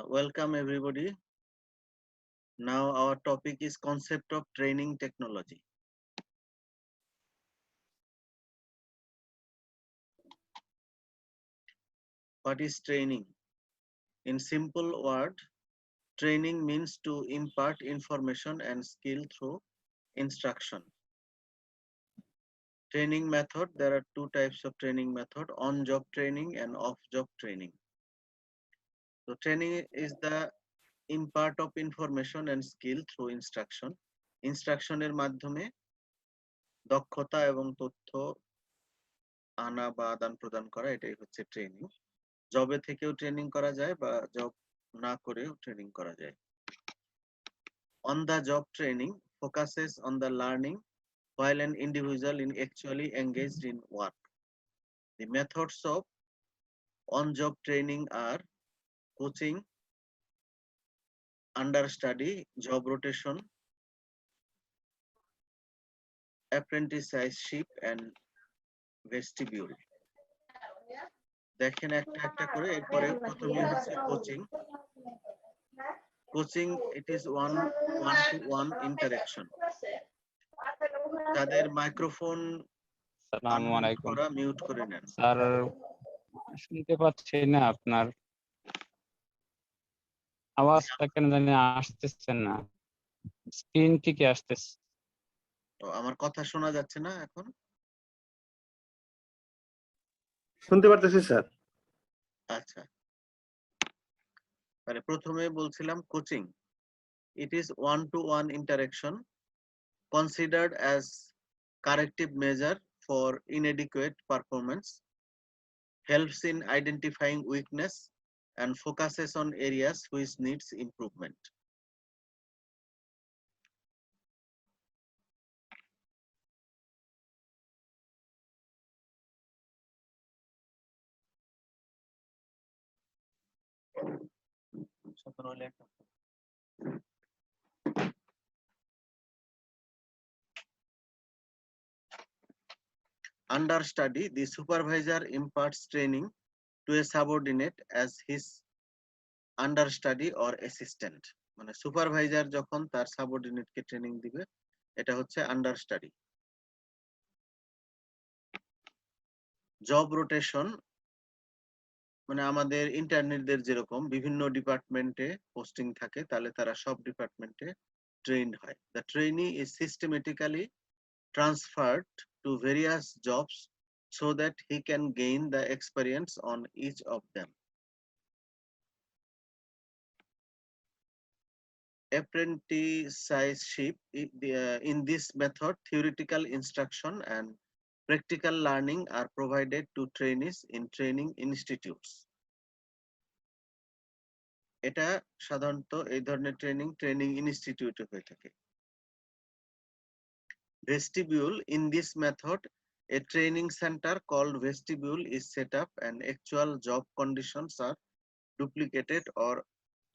Welcome everybody. Now our topic is concept of training technology. What is training? In simple word, training means to impart information and skill through instruction. Training method, there are two types of training method, on-job training and off-job training. So training is the impart of information and skill through instruction. ইনস্ট্রাকশনের মাধ্যমে দক্ষতা এবং তথ্য আনা বা আদান প্রদান করা, এটাই হচ্ছে ট্রেনিং। জবে থেকেও ট্রেনিং করা যায় বা জব না করেও ট্রেনিং করা যায়। On the job training focuses on the learning while an individual is actually engaged in work. The methods of on-job training are coaching, understudy, job rotation, apprenticeship and vestibule. দেখেন একটা একটা করে, এরপরে প্রথমে হচ্ছে coaching. Coaching it is one to one interaction. যাদের microphone আসসালামু আলাইকুম করা মিউট করে নেন। স্যার, শুনতে পাচ্ছি না, আপনার আওয়াজটা কেন জানি আসতেছে না, স্ক্রিন থেকে আসতেছে। তো আমার কথা শোনা যাচ্ছে না এখন? শুনতে পারতেছি স্যার। আচ্ছা, তাহলে প্রথমে বলছিলাম coaching. It is one-to-one interaction considered as corrective measure for inadequate performance, helps in identifying weakness and focuses on areas which needs improvement. Understudy, the supervisor imparts training to a subordinate as his understudy or assistant. মানে supervisor যখন তার সাবঅর্ডিনেটকে training দিবে, এটা হচ্ছে আন্ডারস্টাডি। Job rotation মানে আমাদের ইন্টার্নিদের যেরকম বিভিন্ন ডিপার্টমেন্টে পোস্টিং থাকে, তাহলে তারা সব ডিপার্টমেন্টে ট্রেন্ড হয়। The trainee is systematically transferred to various jobs so that he can gain the experience on each of them. Apprenticeship, in this method, theoretical instruction and practical learning are provided to trainees in training institutes. এটা সাধারণত এই ধরনের training ইনস্টিটিউটে হয়ে থাকে। Vestibule, in this method, a training center called vestibule is set up and actual job conditions are duplicated or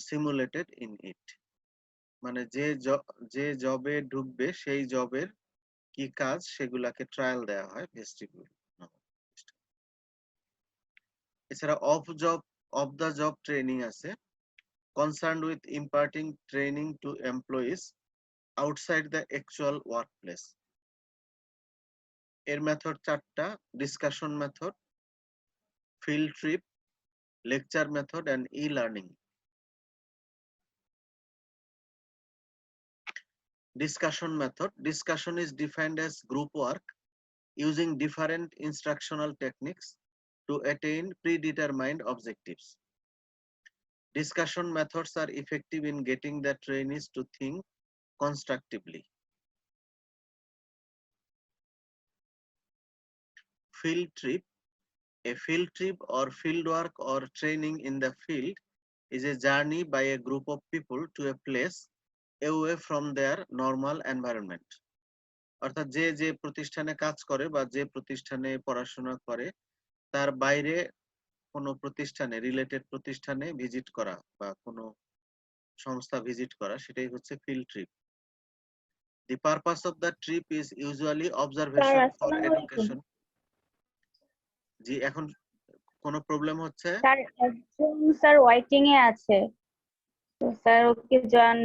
simulated in it. মানে যে জবে ঢুকবে সেই জবের কি কাজ সেগুলাকে ট্রায়াল দেওয়া হয় ভেস্টিবিউল। এছাড়া অফ দা জব ট্রেনিং আছে, concerned with imparting training to employees outside the actual workplace. এর মেথড চারটা: discussion method, field trip, lecture method and e-learning. Discussion method. Discussion is defined as group work using different instructional techniques to attain predetermined objectives. Discussion methods are effective in getting the trainees to think constructively. Field trip. A field trip or field work or training in the field is a journey by a group of people to a place away from their normal environment. অর্থাৎ যে প্রতিষ্ঠানে কাজ করে বা যে প্রতিষ্ঠানে পড়াশোনা করে তার বাইরে কোনো প্রতিষ্ঠানে, রিলেটেড প্রতিষ্ঠানে ভিজিট করা বা কোনো সংস্থা ভিজিট করা, সেটাই হচ্ছে field trip. The purpose of the trip is usually observation for education. জি, এখন কোনো প্রবলেম হচ্ছে? স্যার ওয়েটিং এ আছে। তো স্যার ওকে জয়েন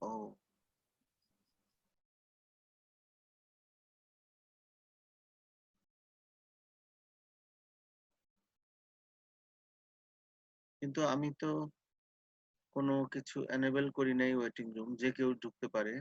Oh, কিন্তু আমি তো কোনো কিছু এনেবল করি নাই ওয়েটিং রুম, যে কেউ ঢুকতে পারে।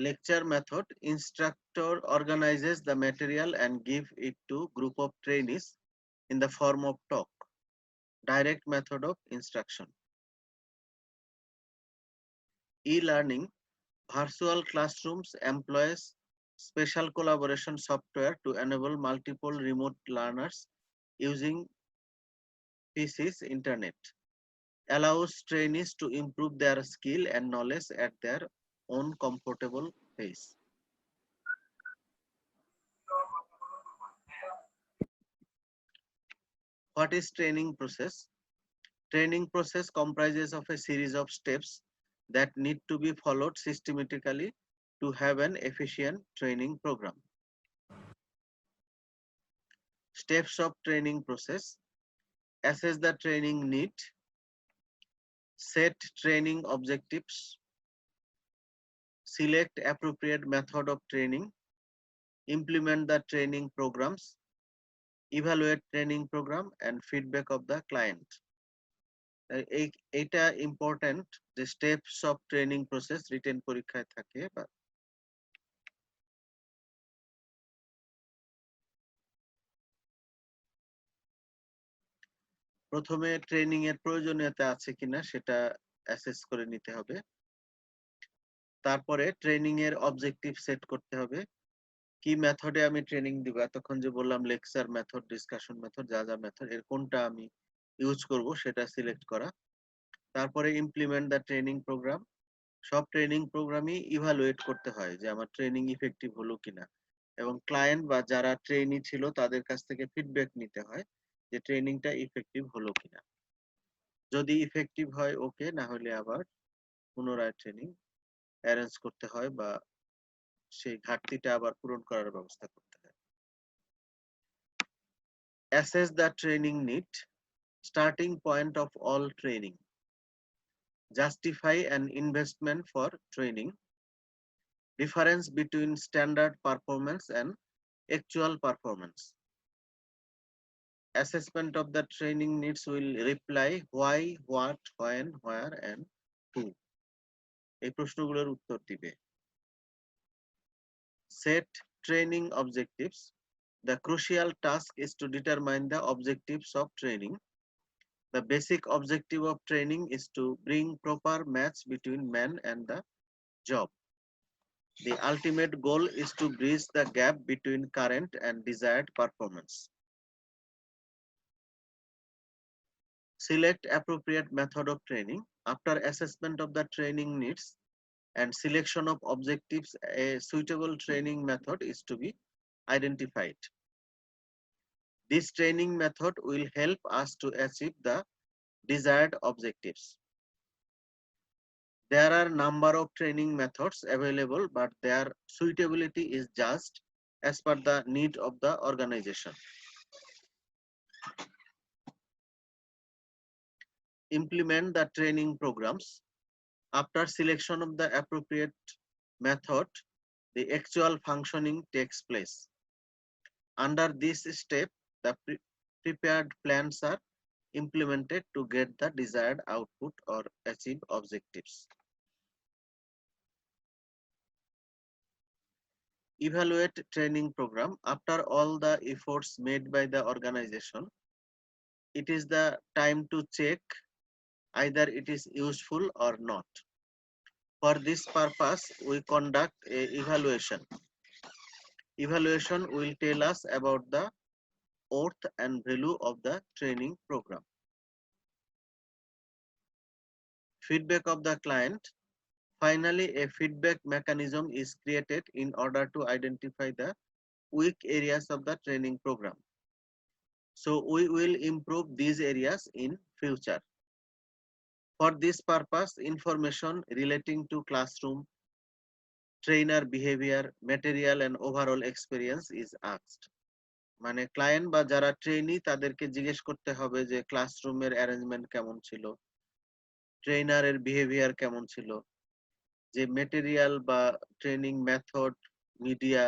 Lecture method: instructor organizes the material and give it to group of trainees in the form of talk. Direct method of instruction. E-learning: virtual classrooms employs special collaboration software to enable multiple remote learners using PC's internet. Allows trainees to improve their skill and knowledge at their own comfortable pace. What is training process? Training process comprises of a series of steps that need to be followed systematically to have an efficient training program. Steps of training process: assess the training need, set training objectives, select appropriate method of training, implement the training programs, evaluate training program, and feedback of the client. এটা important যে steps of training process written পরীক্ষায় থাকে। বা প্রথমে training এর প্রয়োজনীয়তা আছে কিনা সেটা অ্যাসেস করে নিতে হবে। তারপরে ট্রেনিং এর অবজেক্টিভ সেট করতে হবে। কি মেথডে আমি ট্রেনিং দিব, এতক্ষণ যে বললাম লেকচার মেথড, ডিসকাশন মেথড, যা যা মেথড, এর কোনটা আমি ইউজ করব সেটা সিলেক্ট করা। তারপরে ইমপ্লিমেন্ট দ্য ট্রেনিং প্রোগ্রাম। সব ট্রেনিং প্রোগ্রামই ইভালুয়েট করতে হয় যে আমার ট্রেনিং ইফেক্টিভ হলো কিনা, এবং ক্লায়েন্ট বা যারা ট্রেনি ছিল তাদের কাছ থেকে ফিডব্যাক নিতে হয় যে ট্রেনিংটা ইফেক্টিভ হলো কিনা। যদি ইফেক্টিভ হয় ওকে, না হলে আবার পুনরায় ট্রেনিং অ্যারেঞ্জ করতে হয় বা সেই ঘাটতিটা আবার পূরণ করার ব্যবস্থা করতে হয়। Assess the training need, starting point of all training, justify an investment for training, difference between standard performance and actual performance. Assessment of the training needs will reply why, what, when, where, and who. এই প্রশ্নগুলোর উত্তর দিবে। Set training objectives. The crucial task is to determine the objectives of training. The basic objective of training is to bring proper match between man and the job. The ultimate goal is to bridge the gap between current and desired performance. Select appropriate method of training. After assessment of the training needs and selection of objectives, a suitable training method is to be identified. This training method will help us to achieve the desired objectives. There are number of training methods available, but their suitability is judged as per the need of the organization. Implement the training programs. After selection of the appropriate method, the actual functioning takes place. Under this step, the prepared plans are implemented to get the desired output or achieve objectives. Evaluate training program. After all the efforts made by the organization, it is the time to check either it is useful or not. For this purpose, we conduct a evaluation. Evaluation will tell us about the worth and value of the training program. Feedback of the client. Finally, a feedback mechanism is created in order to identify the weak areas of the training program. So we will improve these areas in future. For this purpose, information relating to classroom, trainer behavior, material and overall experience is asked. মানে client বা যারা trainee তাদেরকে জিজ্ঞেস করতে হবে যে ক্লাসরুমের arrangement কেমন ছিল, ট্রেনারের বিহেভিয়ার কেমন ছিল, যে মেটেরিয়াল বা ট্রেনিং মেথড, মিডিয়া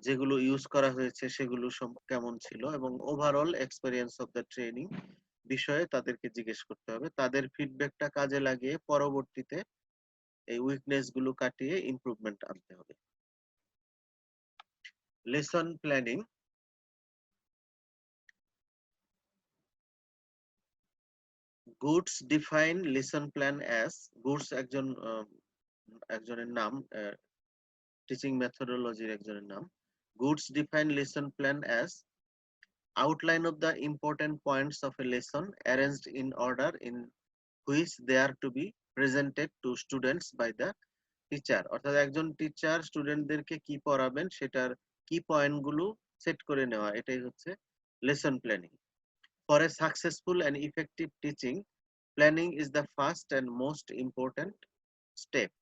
যেগুলো ইউজ করা হয়েছে সেগুলো কেমন ছিল এবং overall experience of the training বিষয়ে তাদেরকে জিজ্ঞেস করতে হবে। তাদের ফিডব্যাকটা কাজে লাগিয়ে পরবর্তীতে এই উইকনেস গুলো কাটিয়ে ইমপ্রুভমেন্ট আনতে হবে। Lesson planning. Goods define lesson plan as, goods একজনের নাম, টিচিং মেথডোলজির একজনের নাম। Goods define lesson plan as outline of the important points of a lesson arranged in order in which they are to be presented to students by the teacher। অর্থাৎ একজন teacher স্টুডেন্টদেরকে কি পড়াবেন সেটার কি পয়েন্টগুলো সেট করে নেওয়া, এটাই হচ্ছে lesson planning. For a successful and effective teaching, planning is the first and most important step.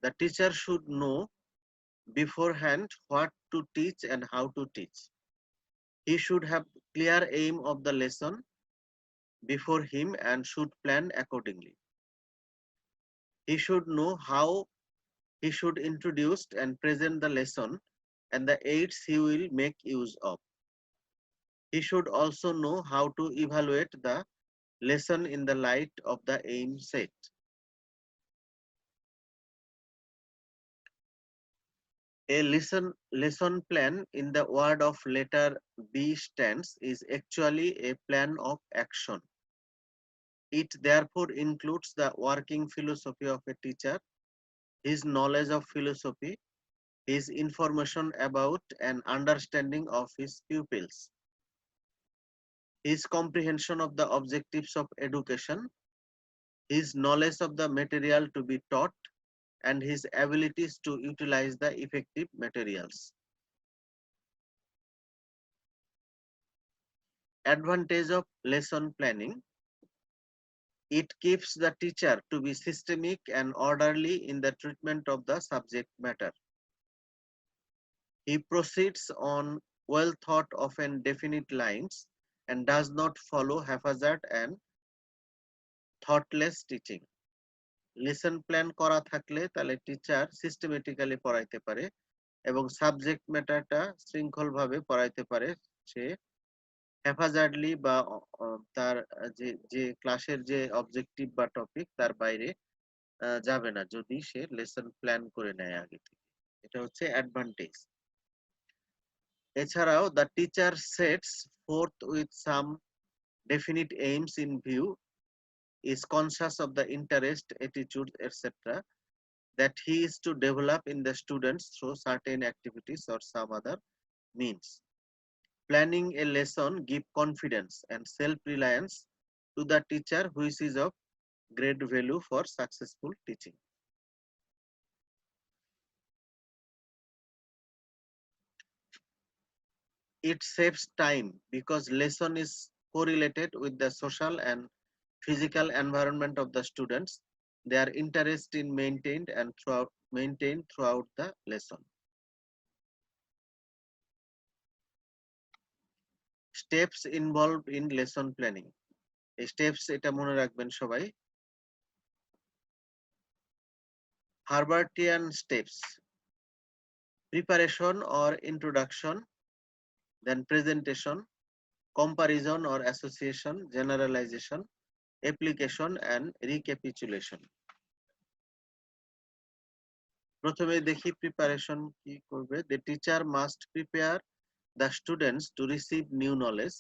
The teacher should know beforehand what to teach and how to teach. He should have clear aim of the lesson before him and should plan accordingly. He should know how he should introduce and present the lesson and the aids he will make use of. He should also know how to evaluate the lesson in the light of the aim set. A lesson plan in the word of letter B stands is actually a plan of action. It therefore includes the working philosophy of a teacher, his knowledge of philosophy, his information about and understanding of his pupils, his comprehension of the objectives of education, his knowledge of the material to be taught, and his abilities to utilize the effective materials. Advantage of lesson planning: it keeps the teacher to be systemic and orderly in the treatment of the subject matter. He proceeds on well thought of and definite lines and does not follow haphazard and thoughtless teaching. Lesson plan করা থাকলে তাহলে teacher systematically পড়াইতে পারে এবং subject ম্যাটারটা শৃঙ্খলভাবে পড়াইতে পারে। সে হ্যাফাজার্ডলি বা তার যে ক্লাসের যে অবজেক্টিভ বা টপিক তার বাইরে যাবে না যদি সে লেসন প্ল্যান করে নেয় আগে থেকে। এটা হচ্ছে অ্যাডভান্টেজ। এছাড়াও the teacher sets forth with some definite aims in view, is conscious of the interest, attitude, etc. that he is to develop in the students through certain activities or some other means. Planning a lesson gives confidence and self-reliance to the teacher, which is of great value for successful teaching. It saves time because lesson is correlated with the social and physical environment of the students. Their interest in maintained throughout the lesson. Steps involved in lesson planning. Steps এটা মনে রাখবেন সবাই। Herbartian steps: preparation or introduction, then presentation, comparison or association, generalization, application and recapitulation. প্রথমে দেখি preparation কি করবে। The teacher must prepare the students to receive new knowledge.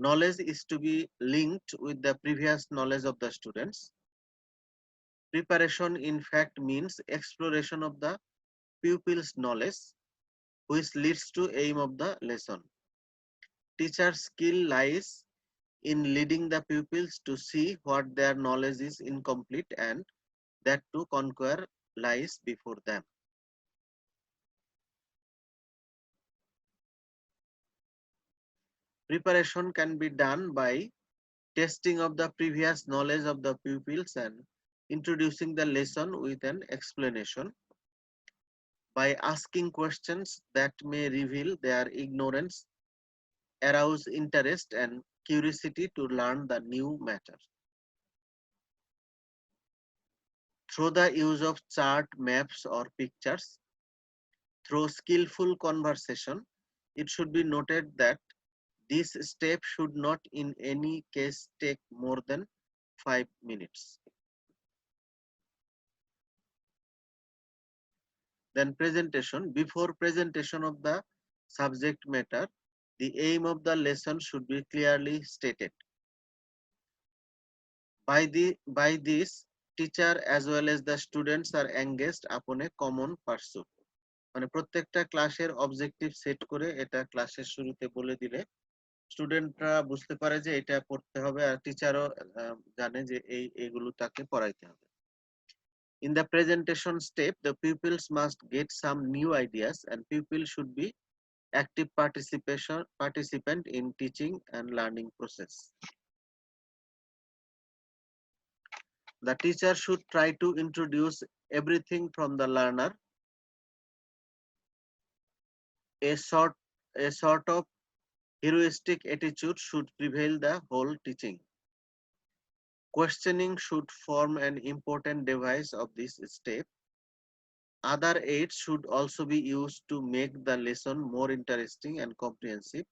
Knowledge is to be linked with the previous knowledge of the students. Preparation in fact means exploration of the pupil's knowledge, which leads to aim of the lesson. Teacher's skill lies in leading the pupils to see what their knowledge is incomplete and that to conquer lies before them. Preparation can be done by testing of the previous knowledge of the pupils and introducing the lesson with an explanation, by asking questions that may reveal their ignorance, arouse interest and curiosity to learn the new matter. Through the use of chart, maps or pictures, through skillful conversation, it should be noted that this step should not in any case take more than 5 minutes. Then presentation. Before presentation of the subject matter, the aim of the lesson should be clearly stated. By this, teacher as well as the students are engaged upon a common pursuit. মানে প্রত্যেকটা ক্লাসের objective set করে এটা ক্লাসের শুরুতে বলে দিলে স্টুডেন্টরা বুঝতে পারে যে এটা পড়তে হবে আর টিচারও জানে যে এইগুলো তাকে পড়াইতে হবে. In the presentation step, the pupils must get some new ideas and pupils should be active participant in teaching and learning process. The teacher should try to introduce everything from the learner. A sort of heroistic attitude should prevail the whole teaching. Questioning should form an important device of this step. Other aids should also be used to make the lesson more interesting and comprehensive.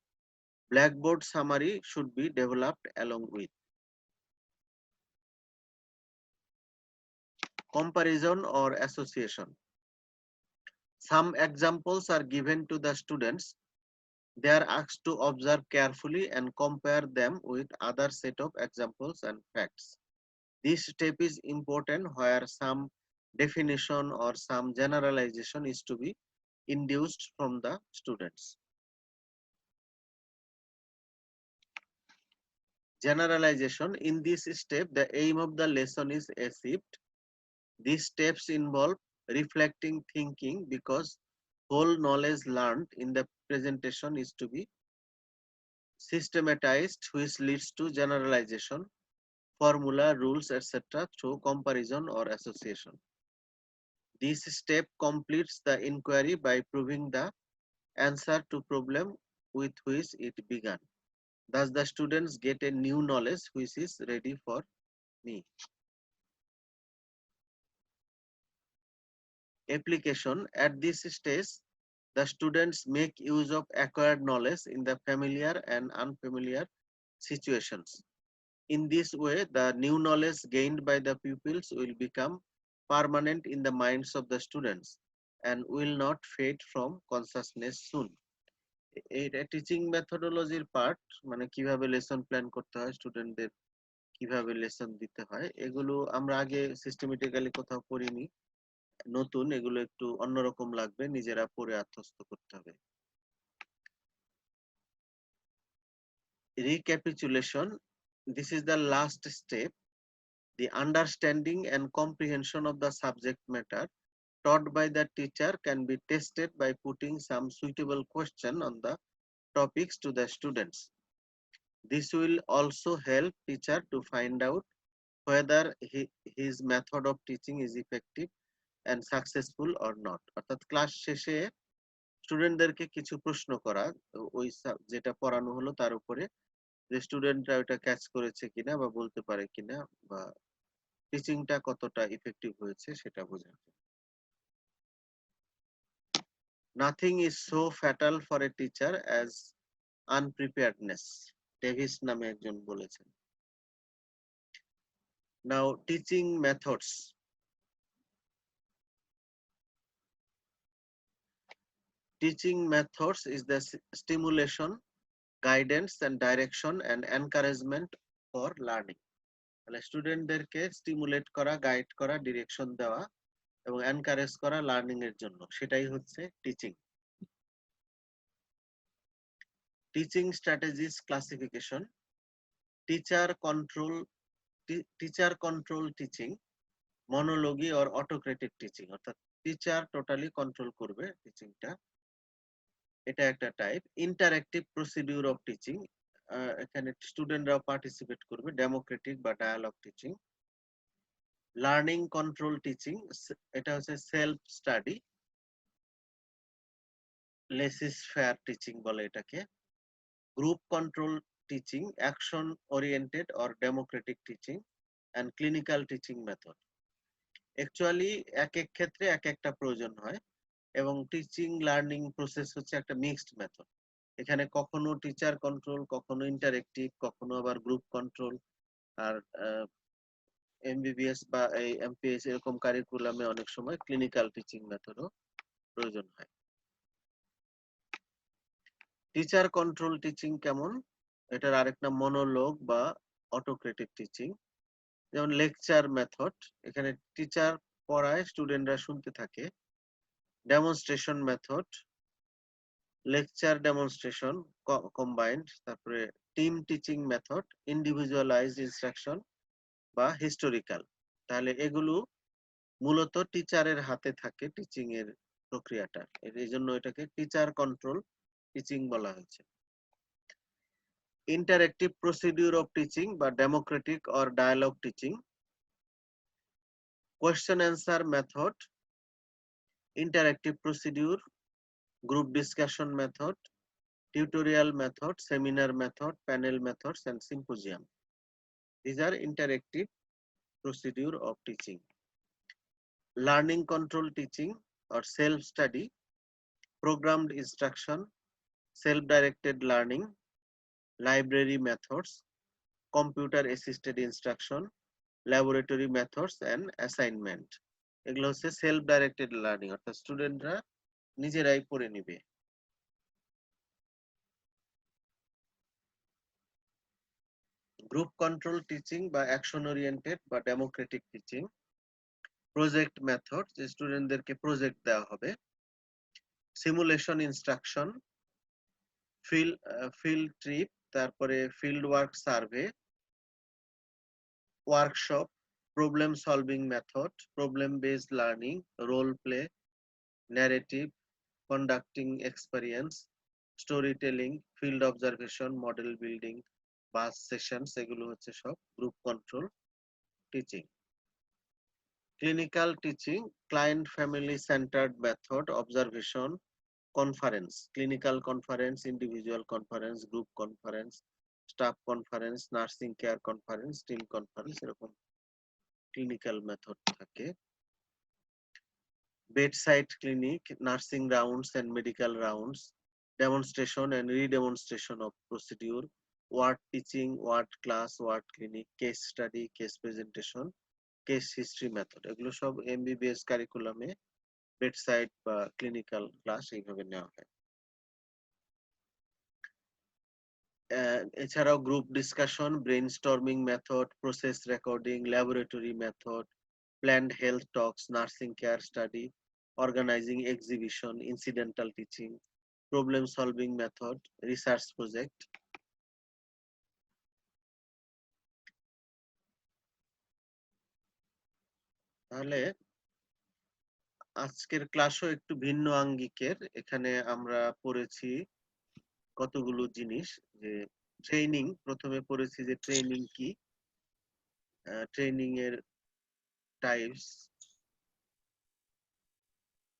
Blackboard summary should be developed along with. Comparison or association. Some examples are given to the students. They are asked to observe carefully and compare them with other set of examples and facts. This step is important where some definition or some generalization is to be induced from the students. Generalization. In this step, the aim of the lesson is achieved. These steps involve reflecting thinking because whole knowledge learned in the presentation is to be systematized, which leads to generalization, formula, rules, etc. through comparison or association. This step completes the inquiry by proving the answer to problem with which it began. Thus, the students get a new knowledge which is ready for me. Application. At this stage, the students make use of acquired knowledge in the familiar and unfamiliar situations. In this way, the new knowledge gained by the pupils will become permanent in the minds of the students and will not fade from consciousness soon. এটা teaching মেথডোলজির part, মানে কিভাবে lesson plan করতে হয়, স্টুডেন্টদের কিভাবে lesson দিতে হয়, এগুলো আমরা আগে সিস্টেমেটিক্যালি কোথাও পড়িনি, নতুন, এগুলো একটু অন্যরকম লাগবে, নিজেরা পড়ে আত্মস্থ করতে হবে. Recapitulation. This is the last step. The understanding and comprehension of the subject matter taught by the teacher can be tested by putting some suitable question on the topics to the students. This will also help teacher to find out whether his method of teaching is effective and successful or not. অর্থাৎ class শেষে স্টুডেন্টদেরকে কিছু প্রশ্ন করা, ওই যেটা পড়ানো হলো তার উপরে, যে স্টুডেন্টরা ওটা ক্যাচ করেছে কিনা বা বলতে পারে কিনা বা টিচিংটা কতটা ইফেক্টিভ হয়েছে সেটা বোঝা. Nothing is so fatal for a teacher as unpreparedness. Davis নামে একজন বলেছেন. Now, teaching methods. Teaching methods is the stimulation, guidance and direction and encouragement for learning. তাহলে স্টুডেন্টদেরকে স্টিমুলেট করা, গাইড করা, ডিরেকশন দেওয়া এবং এনকারেজ করা লার্নিং এর জন্য, সেটাই হচ্ছে teaching. Teaching strategies classification. teacher control teaching, monology or autocratic teaching, অর্থাৎ টিচার টোটালি কন্ট্রোল করবে টিচিংটা, এটা একটা type. Interactive procedure of teaching, এখানে স্টুডেন্টরাও পার্টিসিপেট করবে, ডেমোক্রেটিক বা dialogue teaching. Learning control teaching, এটা হচ্ছে self study, laissez faire teaching বলে এটাকে। Group control teaching, action oriented or democratic teaching, and clinical teaching method. Actually এক এক ক্ষেত্রে এক একটা প্রয়োজন হয়, এবং টিচিং লার্নিং প্রসেস হচ্ছে একটা মিক্সড মেথড। এখানে কখনো টিচার কন্ট্রোল, কখনো ইন্টারেক্টিভ, কখনো আবার গ্রুপ কন্ট্রোল। আর এমবিবিএস বা এই এমপিএস এরকম কারিকুলামে অনেক সময় ক্লিনিক্যাল টিচিং মেথডও প্রয়োজন হয়। টিচার কন্ট্রোল টিচিং কেমন? এটার আরেক নাম মনোলগ বা অটোক্রেটিক টিচিং। যেমন লেকচার মেথড, এখানে টিচার পড়ায়, স্টুডেন্টরা শুনতে থাকে। Demonstration method, lecture demonstration combined. তারপরে team teaching method, individualized instruction বা হিস্টোরিক্যাল। তাহলে এগুলো মূলত টিচারের হাতে থাকে টিচিং এর প্রক্রিয়াটা, এই জন্য এটাকে টিচার কন্ট্রোল টিচিং বলা হয়েছে। ইন্টারেক্টিভ প্রসিডিউর অফ টিচিং বা democratic or dialogue teaching. Question answer method, interactive procedure, group discussion method, tutorial method, seminar method, panel methods, and symposium. These are interactive procedure of teaching. Learning control teaching or self-study, programmed instruction, self-directed learning, library methods, computer-assisted instruction, laboratory methods, and assignment. এগুলো হচ্ছে self-directed learning, অর্থাৎ স্টুডেন্টরা নিজেরাই পড়ে নিবে। Group control teaching বা action oriented বা democratic teaching. Project method, যে স্টুডেন্টদেরকে প্রজেক্ট দেওয়া হবে। সিমুলেশন ইনস্ট্রাকশন, ফিল্ড ট্রিপ, তারপরে field work survey, workshop, problem solving method, problem based learning, role play, narrative, conducting experience, story telling, field observation, model building, buzz sessions, এগুলো হচ্ছে সব group control teaching. Clinical teaching, client family centered method, observation, conference, clinical conference, individual conference, group conference, staff conference, nursing care conference, team conference, এরকম clinical method থাকে। Bedside clinic, nursing rounds and medical rounds, demonstration and re-demonstration of procedure, ward teaching, ward class, ward clinic, case study, case presentation, case history method, এগুলো সব MBBS কারিকুলামে bedside বা clinical class এইভাবে নেওয়া হয়। এছাড়াও group discussion, brainstorming method, process recording, laboratory method, planned health talks, nursing care study, organizing exhibition, incidental teaching, problem solving method, research project. তাহলে আজকের ক্লাসও একটু ভিন্ন আঙ্গিকের। এখানে আমরা পড়েছি কতগুলো জিনিস, যে ট্রেনিং, প্রথমে পড়েছি যে ট্রেনিং কি, ট্রেনিং এর টাইপস।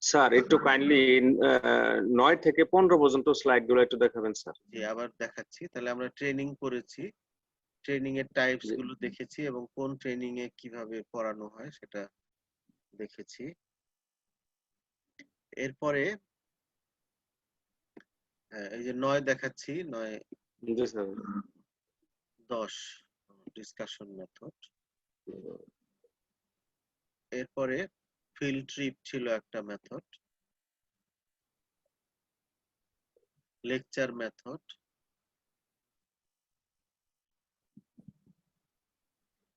স্যার একটু কাইন্ডলি 9 থেকে 15 পর্যন্ত স্লাইড গুলো একটু দেখাবেন স্যার। জি, আবার দেখাচ্ছি। তাহলে আমরা ট্রেনিং পড়েছি, ট্রেনিং এর টাইপস গুলো দেখেছি, এবং কোন ট্রেনিং এ কিভাবে পড়ানো হয় সেটা দেখেছি। এরপরে এই যে 9 দেখাচ্ছি, 9 জি স্যার। 10 discussion method. এরপরে ফিল্ড ট্রিপ ছিল একটা method, lecture method,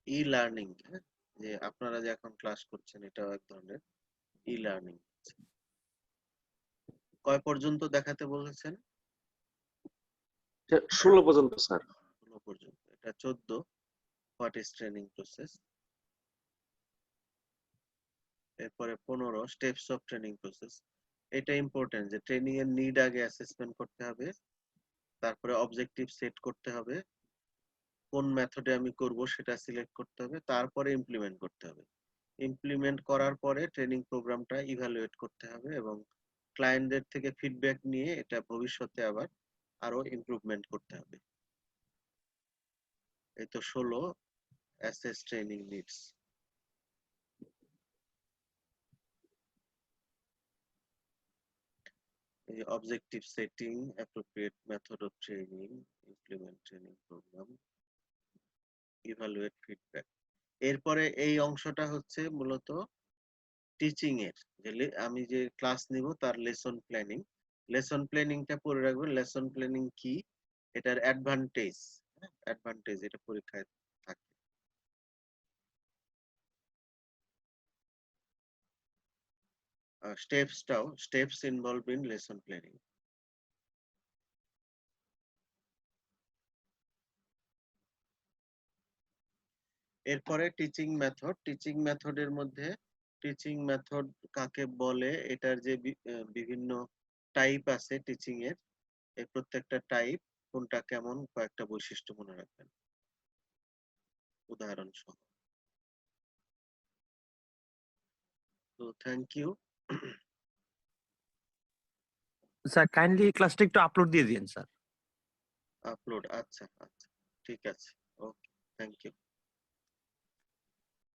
e learning, যে আপনারা যে এখন ক্লাস করছেন এটাও এক ধরনের ই লার্নিং। কয় পর্যন্ত দেখাতে বলেছেন? 16 পর্যন্ত স্যার। 16 পর্যন্ত। এটা 14 হোয়াট ইজ ট্রেনিং প্রসেস। এরপরে 15 স্টেপস অফ ট্রেনিং প্রসেস। এটা ইম্পর্টেন্ট যে ট্রেনিং এর নিড আগে অ্যাসেসমেন্ট করতে হবে, তারপরে অবজেক্টিভ সেট করতে হবে, কোন মেথডে আমি করব সেটা সিলেক্ট করতে হবে, তারপরে ইমপ্লিমেন্ট করতে হবে। ইমপ্লিমেন্ট করার পরে ট্রেনিং প্রোগ্রামটা ইভালুয়েট করতে হবে এবং ক্লায়েন্টদের থেকে ফিডব্যাক নিয়ে এটা ভবিষ্যতে আবার আরো ইমপ্রুভমেন্ট করতে হবে। এই তো 16 assess training needs. Objective setting, appropriate method of training, implement training program, evaluate feedback. এরপরে এই অংশটা হচ্ছে মূলত টিচিং এর, যে আমি যে ক্লাস নিব তার লেসন প্ল্যানিং। লেসন প্ল্যানিংটা পড়ে রাখবেন। লেসন প্ল্যানিং কি, এটার অ্যাডভান্টেজ এটা পরীক্ষায় থাকে। Steps involve in lesson planning. এরপরে টিচিং মেথডের মধ্যে টিচিং মেথড কাকে বলে, এটার যে বিভিন্ন টাইপ আছে টিচিং এর, এই প্রত্যেকটা টাইপ কোনটা কেমন কয়েকটা বৈশিষ্ট্য মনে রাখবেন উদাহরণ সহ। তো থ্যাংক ইউ। স্যার কাইন্ডলি ক্লাসটা একটু আপলোড দিয়ে দিন স্যার। আপলোড, আচ্ছা আচ্ছা ঠিক আছে, ওকে, থ্যাংক ইউ।